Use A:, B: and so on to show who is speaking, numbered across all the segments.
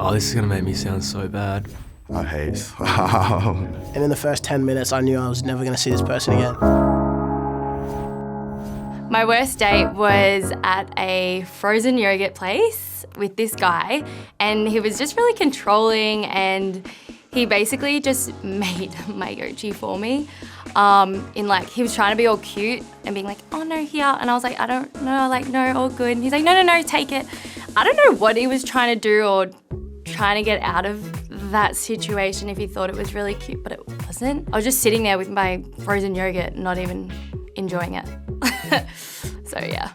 A: Oh, this is gonna make me sound so bad.
B: I hate.
C: And in the first 10 minutes, I knew I was never going to see this person again.
D: My worst date was at a frozen yogurt place with this guy, and he was just really controlling, and he basically just made my yochi for me. He was trying to be all cute and being like, oh no, here. And I was like, I don't know, like, no, all good. And he's like, no, take it. I don't know what he was trying to do or trying to get out of that situation if he thought it was really cute, but it wasn't. I was just sitting there with my frozen yogurt, not even enjoying it. So yeah.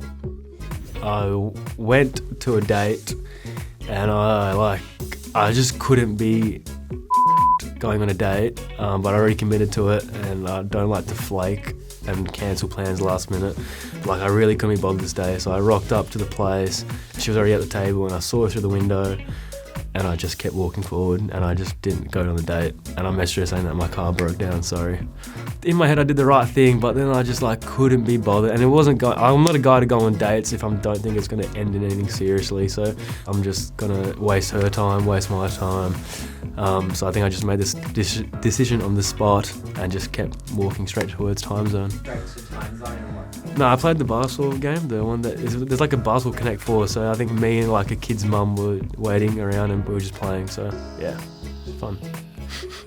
A: I went to a date and I just couldn't be going on a date, but I already committed to it and I don't like to flake and cancel plans last minute. Like, I really couldn't be bothered this day, so I rocked up to the place. She was already at the table and I saw her through the window. And I just kept walking forward and I just didn't go on the date. And I messaged her saying that my car broke down, sorry. In my head I did the right thing, but then I just couldn't be bothered. And it wasn't I'm not a guy to go on dates if I don't think it's gonna end in anything seriously. So I'm just gonna waste her time, waste my time. So I think I just made this decision on the spot and just kept walking straight towards time zone. No, I played the basketball game, the one that is, there's like a basketball Connect 4, so I think me and like a kid's mum were waiting around and we were just playing, so yeah, it's fun.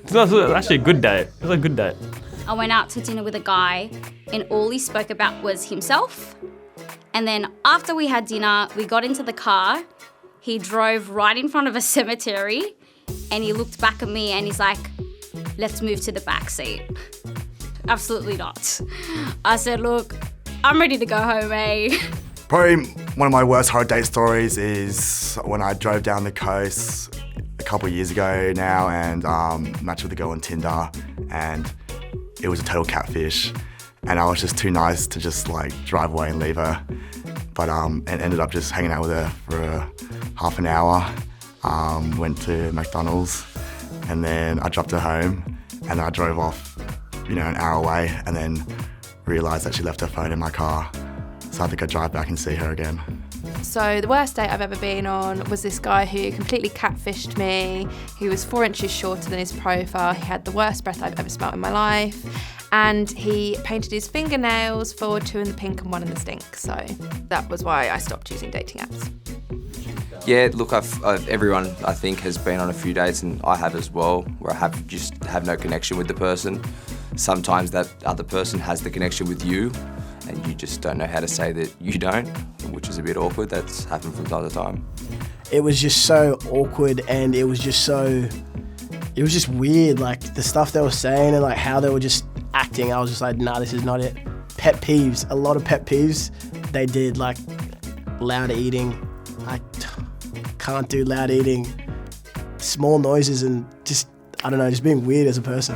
A: It was actually a good date. It was a good date.
E: I went out to dinner with a guy and all he spoke about was himself. And then after we had dinner, we got into the car, he drove right in front of a cemetery and he looked back at me and he's like, let's move to the back seat. Absolutely not. I said, look, I'm ready to go home, eh?
B: Probably one of my worst hard date stories is when I drove down the coast a couple of years ago now and matched with a girl on Tinder, and it was a total catfish. And I was just too nice to just drive away and leave her. But and ended up just hanging out with her for half an hour. Went to McDonald's and then I dropped her home and then I drove off, an hour away and then realised that she left her phone in my car. So I think I'd drive back and see her again.
F: So the worst date I've ever been on was this guy who completely catfished me. He was 4 inches shorter than his profile. He had the worst breath I've ever smelled in my life. And he painted his fingernails for 2 in the pink and 1 in the stink. So that was why I stopped using dating apps.
G: Yeah, look, everyone I think has been on a few dates, and I have as well, where I have no connection with the person. Sometimes that other person has the connection with you, and you just don't know how to say that you don't, which is a bit awkward. That's happened from time to time.
C: It was just so awkward and it was just weird, the stuff they were saying and how they were just acting. I was just like, nah, this is not it. Pet peeves, a lot of pet peeves they did, loud eating. I can't do loud eating, small noises and just being weird as a person.